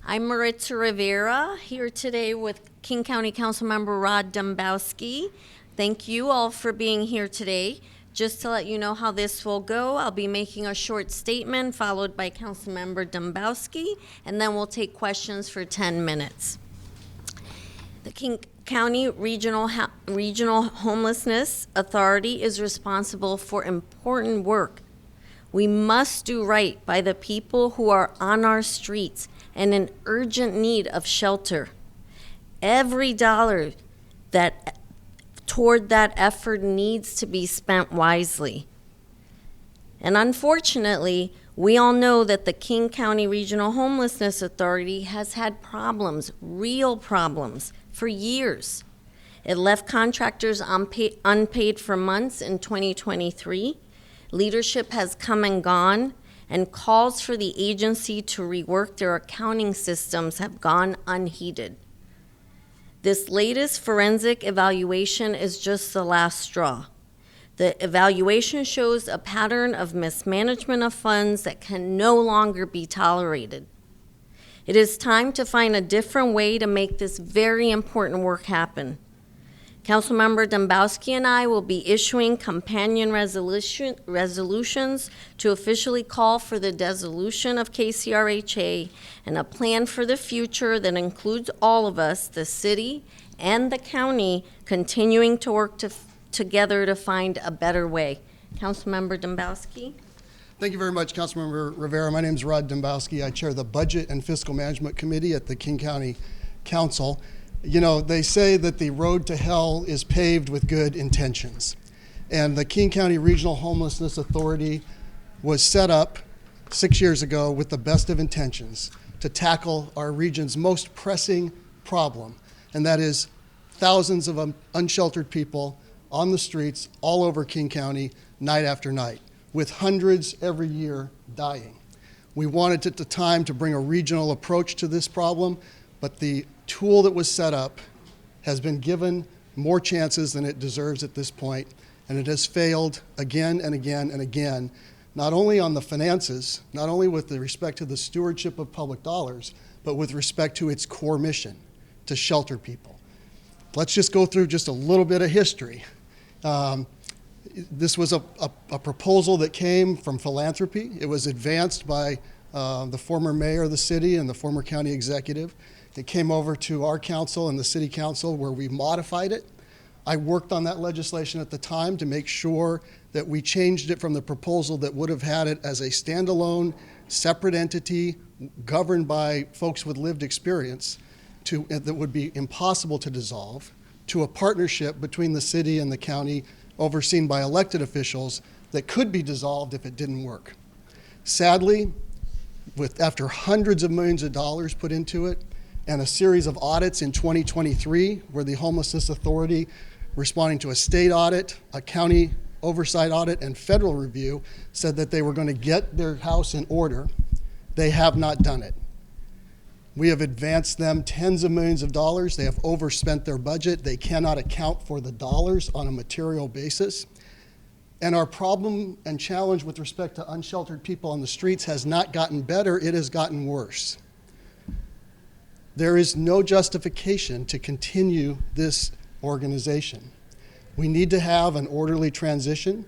I'm Maritza Rivera, here today with King County Councilmember Dembowski. Thank you all for being here today. Just to let you know how this will go, I'll be making a short statement followed by Councilmember Dembowski, and then we'll take questions for 10 minutes. The King County Regional Homelessness Authority is responsible for important work. We must do right by the people who are on our streets and in urgent need of shelter. Every dollar toward that effort needs to be spent wisely. And unfortunately, we all know that the King County Regional Homelessness Authority has had problems, real problems, for years. It left contractors unpaid for months in 2023. Leadership has come and gone, and calls for the agency to rework their accounting systems have gone unheeded. This latest forensic evaluation is just the last straw. The evaluation shows a pattern of mismanagement of funds that can no longer be tolerated. It is time to find a different way to make this very important work happen. Councilmember Dembowski and I will be issuing companion resolutions to officially call for the dissolution of KCRHA and a plan for the future that includes all of us, the city and the county, continuing to work together to find a better way. Councilmember Dembowski. Thank you very much, Councilmember Rivera. My name is Rod Dembowski. I chair the Budget and Fiscal Management Committee at the King County Council. You know, they say that the road to hell is paved with good intentions. And the King County Regional Homelessness Authority was set up 6 years ago with the best of intentions to tackle our region's most pressing problem, and that is thousands of unsheltered people on the streets all over King County night after night, with hundreds every year dying. We wanted at the time to bring a regional approach to this problem, but the tool that was set up has been given more chances than it deserves at this point, and it has failed again and again and again, not only on the finances, not only with respect to the stewardship of public dollars, but with respect to its core mission, to shelter people. Let's just go through just a little bit of history. This was a proposal that came from philanthropy. It was advanced by the former mayor of the city and the former county executive. It came over to our council and the city council where we modified it. I worked on that legislation at the time to make sure that we changed it from the proposal that would have had it as a standalone, separate entity governed by folks with lived experience that would be impossible to dissolve, to a partnership between the city and the county overseen by elected officials that could be dissolved if it didn't work. Sadly, after hundreds of millions of dollars put into it, and a series of audits in 2023 where the Homelessness Authority, responding to a state audit, a county oversight audit, and federal review, said that they were going to get their house in order. They have not done it. We have advanced them tens of millions of dollars. They have overspent their budget. They cannot account for the dollars on a material basis. And our problem and challenge with respect to unsheltered people on the streets has not gotten better, it has gotten worse. There is no justification to continue this organization. We need to have an orderly transition,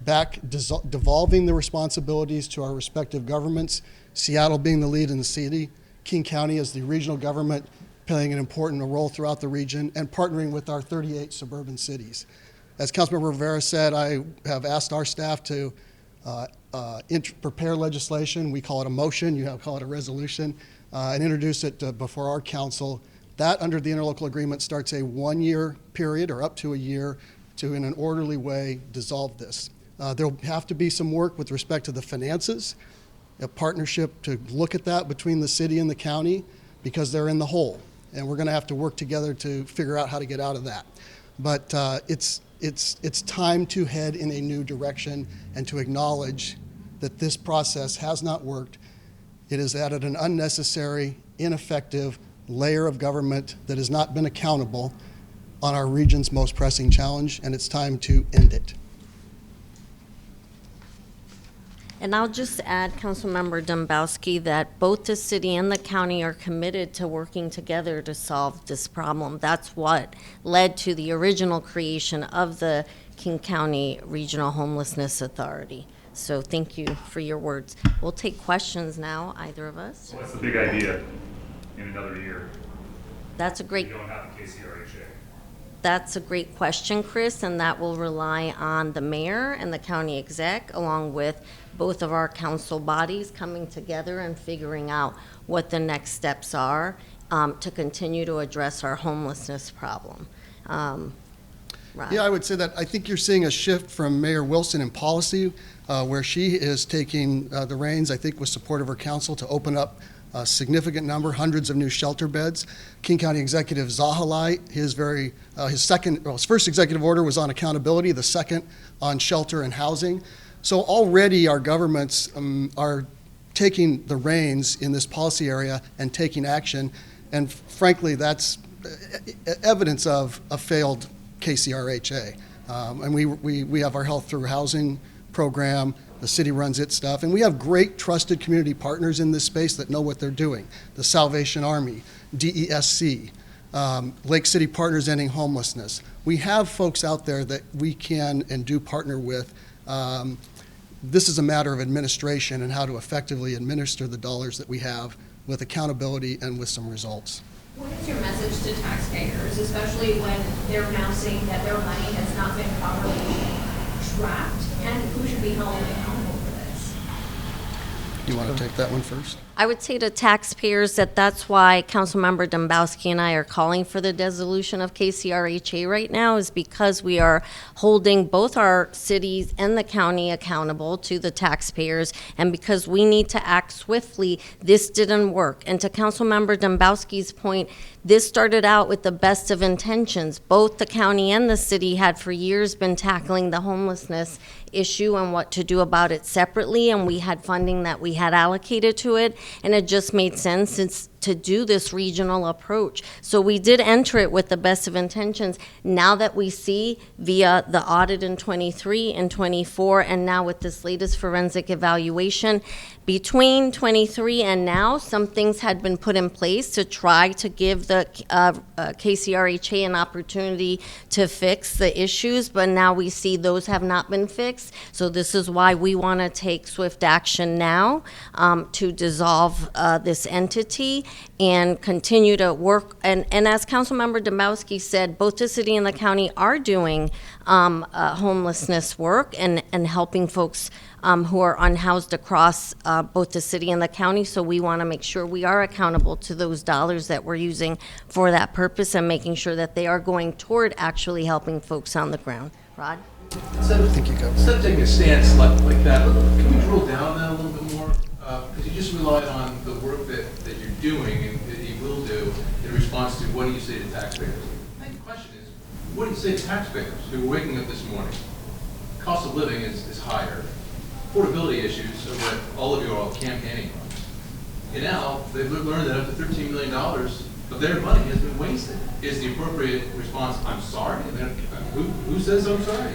back devolving the responsibilities to our respective governments, Seattle being the lead in the city, King County as the regional government playing an important role throughout the region, and partnering with our 38 suburban cities. As Councilmember Rivera said, I have asked our staff to prepare legislation. We call it a motion, you call it a resolution, and introduce it before our council. That, under the interlocal agreement, starts a 1-year period, or up to a year, to, in an orderly way, dissolve this. There'll have to be some work with respect to the finances, a partnership to look at that between the city and the county, because they're in the hole, and we're gonna have to work together to figure out how to get out of that. But it's time to head in a new direction and to acknowledge that this process has not worked. It has added an unnecessary, ineffective layer of government that has not been accountable on our region's most pressing challenge, and it's time to end it. And I'll just add, Councilmember Dembowski, that both the city and the county are committed to working together to solve this problem. That's what led to the original creation of the King County Regional Homelessness Authority. So thank you for your words. We'll take questions now, either of us. What's the big idea in another year? That's a great You don't have a KCRHA. That's a great question, Chris, and that will rely on the mayor and the county exec, along with both of our council bodies coming together and figuring out what the next steps are to continue to address our homelessness problem. Ron? Yeah, I would say that I think you're seeing a shift from Mayor Wilson in policy, where she is taking the reins, I think with support of her council, to open up a significant number, hundreds of new shelter beds. King County Executive Zahalai, his first executive order was on accountability, the second on shelter and housing. So already our governments are taking the reins in this policy area and taking action. And frankly, that's evidence of a failed KCRHA. And we have our Health Through Housing program. The city runs its stuff, and we have great trusted community partners in this space that know what they're doing. The Salvation Army, DESC, Lake City Partners Ending Homelessness. We have folks out there that we can and do partner with. This is a matter of administration and how to effectively administer the dollars that we have with accountability and with some results. What is your message to taxpayers, especially when they're now saying that their money has not been properly tracked, and who should be held accountable for this? You want to take that one first? I would say to taxpayers that that's why Councilmember Dembowski and I are calling for the dissolution of KCRHA right now, is because we are holding both our cities and the county accountable to the taxpayers, and because we need to act swiftly. This didn't work. And to Councilmember Dembowski's point, this started out with the best of intentions. Both the county and the city had for years been tackling the homelessness issue and what to do about it separately, and we had funding that we had allocated to it, and it just made sense to do this regional approach. So we did enter it with the best of intentions. Now that we see via the audit in 23 and 24, and now with this latest forensic evaluation, between 23 and now, some things had been put in place to try to give the KCRHA an opportunity to fix the issues, but now we see those have not been fixed. So this is why we want to take swift action now to dissolve this entity and continue to work. And as Councilmember Dembowski said, both the city and the county are doing homelessness work and helping folks who are unhoused across both the city and the county. So we want to make sure we are accountable to those dollars that we're using for that purpose and making sure that they are going toward actually helping folks on the ground. Rod? Instead of taking a stance like that, can we drill down that a little bit more? Because you just relied on the work that you're doing and that you will do in response to what do you say to taxpayers? I think the question is, what do you say to taxpayers who are waking up this morning? Cost of living is higher. Affordability issues are what all of you are all campaigning on. And now they've learned that up to $13 million of their money has been wasted. Is the appropriate response, I'm sorry? And then, who says I'm sorry?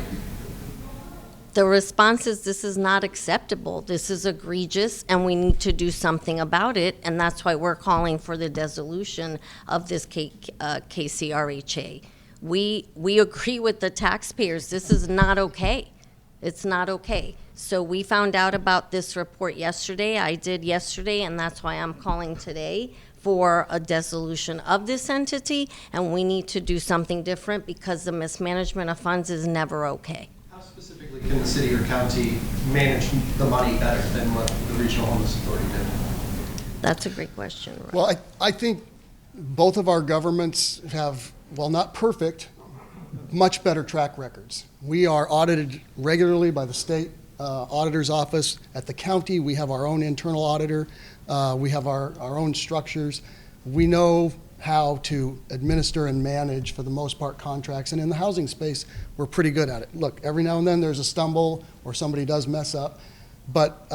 The response is, this is not acceptable. This is egregious, and we need to do something about it, and that's why we're calling for the dissolution of this KCRHA. We agree with the taxpayers. This is not okay. It's not okay. So we found out about this report yesterday. I did yesterday, and that's why I'm calling today for a dissolution of this entity, and we need to do something different because the mismanagement of funds is never okay. How specifically can the city or county manage the money better than what the Regional Homeless Authority did? That's a great question. Right? Well, I think both of our governments have, while not perfect, much better track records. We are audited regularly by the state auditor's office. At the county, we have our own internal auditor. We have our own structures. We know how to administer and manage, for the most part, contracts. And in the housing space, we're pretty good at it. Look, every now and then there's a stumble or somebody does mess up. But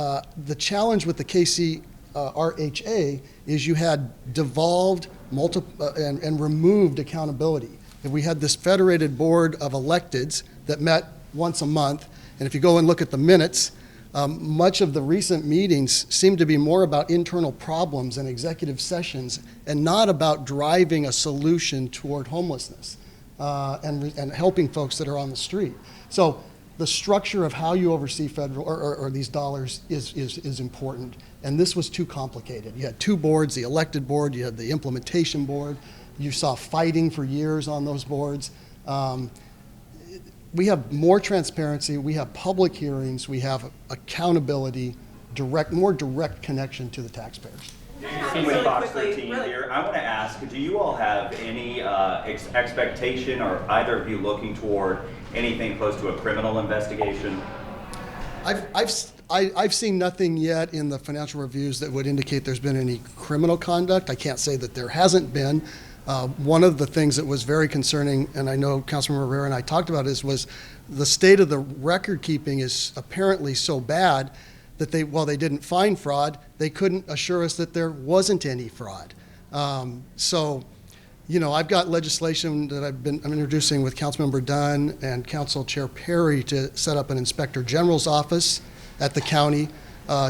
the challenge with the KCRHA is you had devolved and removed accountability. If we had this federated board of electeds that met once a month, and if you go and look at the minutes, Much of the recent meetings seem to be more about internal problems and executive sessions and not about driving a solution toward homelessness and helping folks that are on the street. So the structure of how you oversee federal or these dollars is important. And this was too complicated. You had two boards, the elected board, you had the implementation board. You saw fighting for years on those boards. We have more transparency, we have public hearings, we have accountability, more direct connection to the taxpayers. With Fox 13 here, I want to ask, do you all have any expectation, or either of you looking toward anything close to a criminal investigation? I've seen nothing yet in the financial reviews that would indicate there's been any criminal conduct. I can't say that there hasn't been. One of the things that was very concerning, and I know Councilmember Rivera and I talked about this, was the state of the record keeping is apparently so bad that while they didn't find fraud, they couldn't assure us that there wasn't any fraud. So, you know, I've got legislation that I'm introducing with Councilmember Dunn and Council Chair Perry to set up an Inspector General's office at the county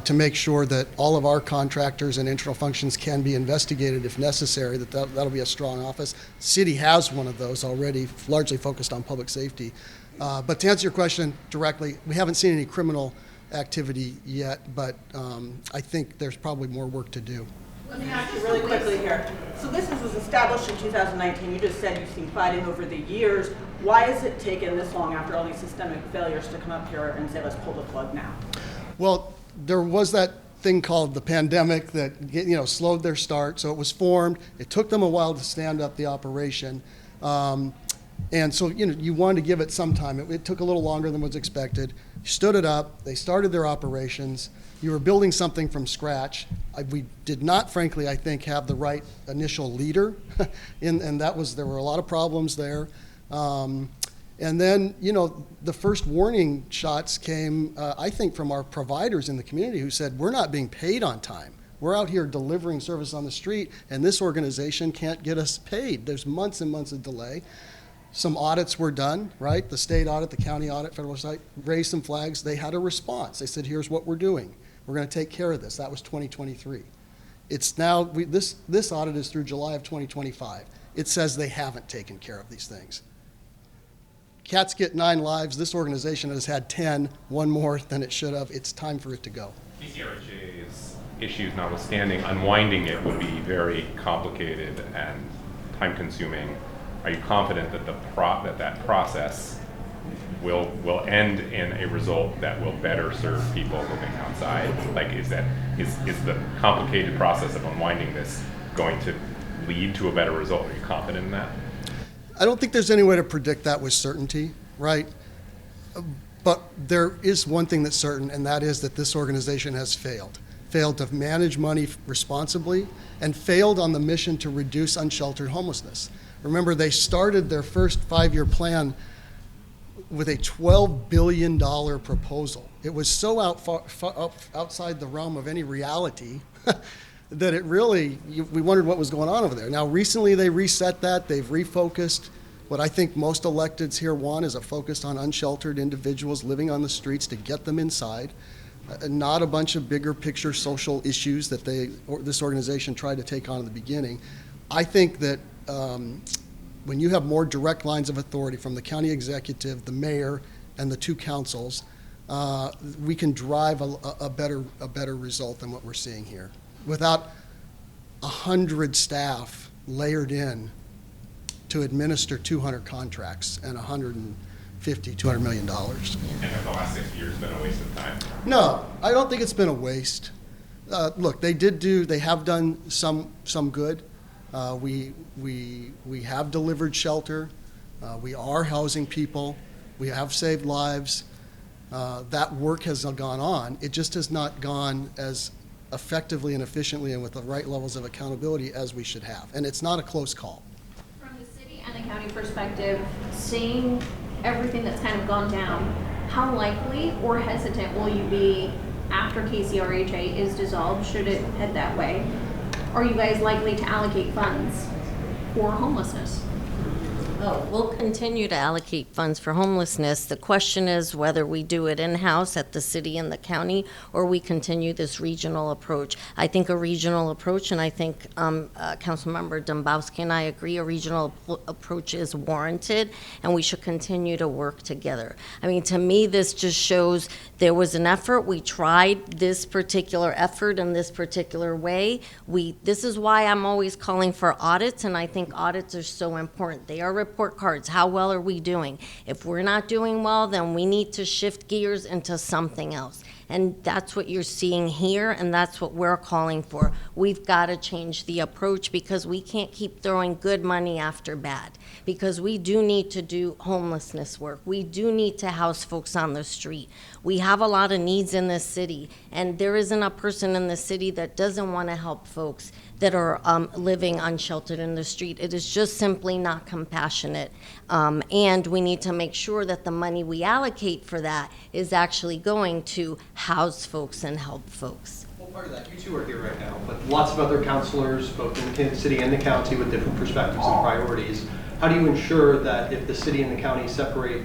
to make sure that all of our contractors and internal functions can be investigated if necessary, that'll be a strong office. City has one of those already, largely focused on public safety. But to answer your question directly, we haven't seen any criminal activity yet, but I think there's probably more work to do. Let me ask you really quickly here. So this was established in 2019. You just said you've seen fighting over the years. Why has it taken this long after all these systemic failures to come up here and say, let's pull the plug now? Well, there was that thing called the pandemic that slowed their start. So it was formed. It took them a while to stand up the operation. And so, you wanted to give it some time. It took a little longer than was expected. You stood it up. They started their operations. You were building something from scratch. We did not, frankly, I think, have the right initial leader. And there were a lot of problems there. And then, the first warning shots came, I think, from our providers in the community who said, we're not being paid on time. We're out here delivering service on the street, and this organization can't get us paid. There's months and months of delay. Some audits were done, right? The state audit, the county audit, federal site, raised some flags. They had a response. They said, here's what we're doing. We're going to take care of this. That was 2023. It's now, this audit is through July of 2025. It says they haven't taken care of these things. Cats get 9 lives. This organization has had 10, one more than it should have. It's time for it to go. KCRHA's issues notwithstanding, unwinding it would be very complicated and time-consuming. Are you confident that that process will end in a result that will better serve people living outside? Like, is the complicated process of unwinding this going to lead to a better result? Are you confident in that? I don't think there's any way to predict that with certainty, right? But there is one thing that's certain, and that is that this organization has failed to manage money responsibly, and failed on the mission to reduce unsheltered homelessness. Remember, they started their first 5-year plan with a $12 billion proposal. It was so outside the realm of any reality that it really, we wondered what was going on over there. Now, recently they reset that. They've refocused. What I think most electeds here want is a focus on unsheltered individuals living on the streets to get them inside, not a bunch of bigger picture social issues that this organization tried to take on in the beginning. I think that when you have more direct lines of authority from the county executive, the mayor, and the 2 councils, we can drive a better result than what we're seeing here. Without 100 staff layered in to administer 200 contracts and $200 million. And have the last 6 years been a waste of time? No, I don't think it's been a waste. Look, they have done some good. We have delivered shelter. We are housing people. We have saved lives. That work has gone on. It just has not gone as effectively and efficiently and with the right levels of accountability as we should have. And it's not a close call. From the city and the county perspective, seeing everything that's kind of gone down, how likely or hesitant will you be after KCRHA is dissolved, should it head that way? Are you guys likely to allocate funds for homelessness? Oh, we'll continue to allocate funds for homelessness. The question is whether we do it in-house at the city and the county, or we continue this regional approach. I think a regional approach, and I think Councilmember Dembowski and I agree, a regional approach is warranted, and we should continue to work together. I mean, to me, this just shows there was an effort. We tried this particular effort in this particular way. This is why I'm always calling for audits, and I think audits are so important. They are report cards. How well are we doing? If we're not doing well, then we need to shift gears into something else. And that's what you're seeing here, and that's what we're calling for. We've got to change the approach because we can't keep throwing good money after bad, because we do need to do homelessness work. We do need to house folks on the street. We have a lot of needs in this city, and there isn't a person in the city that doesn't want to help folks that are living unsheltered in the street. It is just simply not compassionate. And we need to make sure that the money we allocate for that is actually going to house folks and help folks. Well, part of that, you two are here right now, but lots of other counselors, both in the city and the county, with different perspectives and priorities. How do you ensure that if the city and the county separate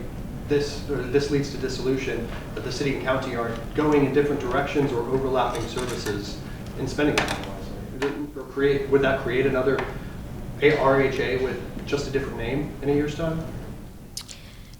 this, or this leads to dissolution, that the city and county aren't going in different directions or overlapping services in spending that money? Or would that create another KCRHA with just a different name in a year's time?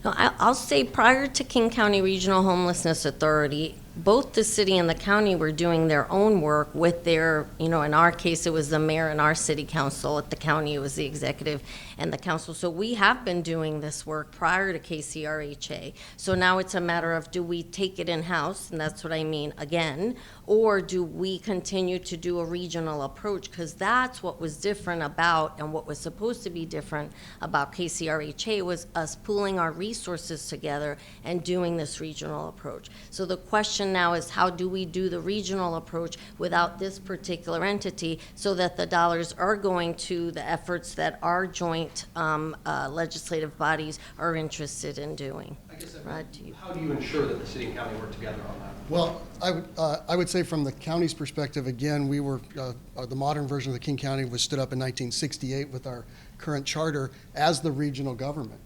No, I'll say prior to King County Regional Homelessness Authority, both the city and the county were doing their own work with their, in our case, it was the mayor and our city council. At the county, it was the executive and the council. So we have been doing this work prior to KCRHA. So now it's a matter of, do we take it in-house, and that's what I mean again, or do we continue to do a regional approach? Because that's what was different about, and what was supposed to be different about KCRHA was us pooling our resources together and doing this regional approach. So the question now is, how do we do the regional approach without this particular entity so that the dollars are going to the efforts that our joint legislative bodies are interested in doing? I guess Rod, how do you ensure that the city and county work together on that? Well, I would say from the county's perspective, again, we were, the modern version of the King County was stood up in 1968 with our current charter as the regional government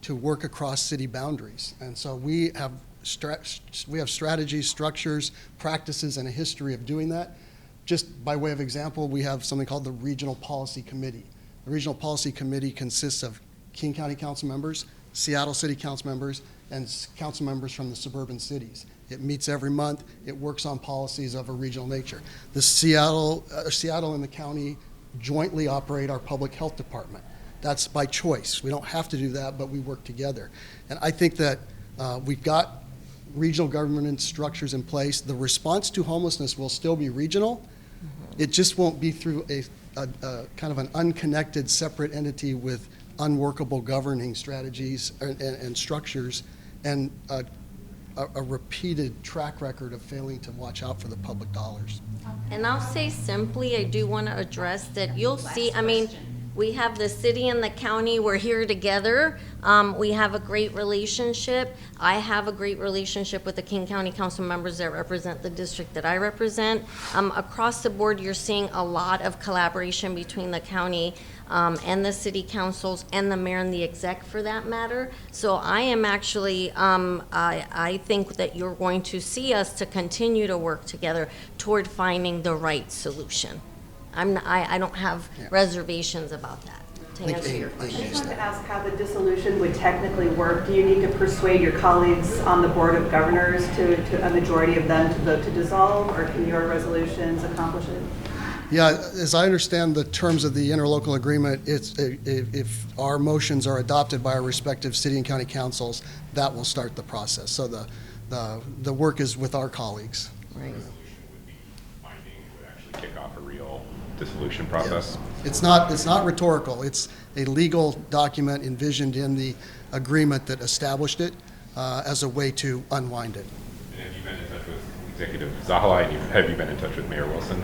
to work across city boundaries. And so we have strategies, structures, practices, and a history of doing that. Just by way of example, we have something called the Regional Policy Committee. The Regional Policy Committee consists of King County council members, Seattle City council members, and council members from the suburban cities. It meets every month. It works on policies of a regional nature. The Seattle and the county jointly operate our public health department. That's by choice. We don't have to do that, but we work together. And I think that we've got regional government structures in place. The response to homelessness will still be regional. It just won't be through a kind of an unconnected, separate entity with unworkable governing strategies and structures, and a repeated track record of failing to watch out for the public dollars. And I'll say simply, I do want to address that you'll see, I mean, we have the city and the county, we're here together. We have a great relationship. I have a great relationship with the King County council members that represent the district that I represent. Across the board, you're seeing a lot of collaboration between the county and the city councils and the mayor and the exec for that matter. So I am actually, I think that you're going to see us to continue to work together toward finding the right solution. I don't have reservations about that, to answer your question. I just wanted to ask how the dissolution would technically work. Do you need to persuade your colleagues on the Board of Governors to a majority of them to vote to dissolve, or can your resolutions accomplish it? Yeah, as I understand the terms of the interlocal agreement, it's if our motions are adopted by our respective city and county councils, that will start the process. So the work is with our colleagues. Right. Would actually kick off a real dissolution process. Yeah. It's not rhetorical. It's a legal document envisioned in the agreement that established it as a way to unwind it. And have you been in touch with Executive Zahala, and have you been in touch with Mayor Wilson?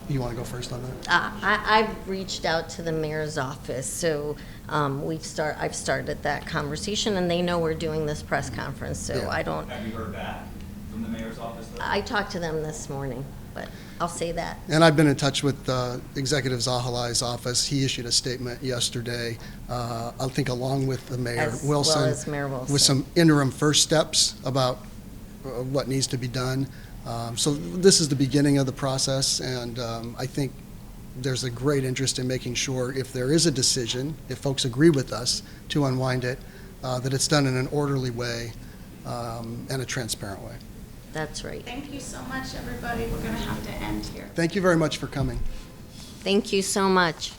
You want to go first on that? I've reached out to the mayor's office, so I've started that conversation, and they know we're doing this press conference. So yeah. I don't. Have you heard back from the mayor's office, though? I talked to them this morning, but I'll say that. And I've been in touch with Executive Zahalai's office. He issued a statement yesterday, I think along with the Mayor As Wilson. well as Mayor Wilson. With some interim first steps about what needs to be done. So this is the beginning of the process, and I think there's a great interest in making sure if there is a decision, if folks agree with us to unwind it, that it's done in an orderly way and a transparent way. That's right. Thank you so much, everybody. We're going to have to end here. Thank you very much for coming. Thank you so much.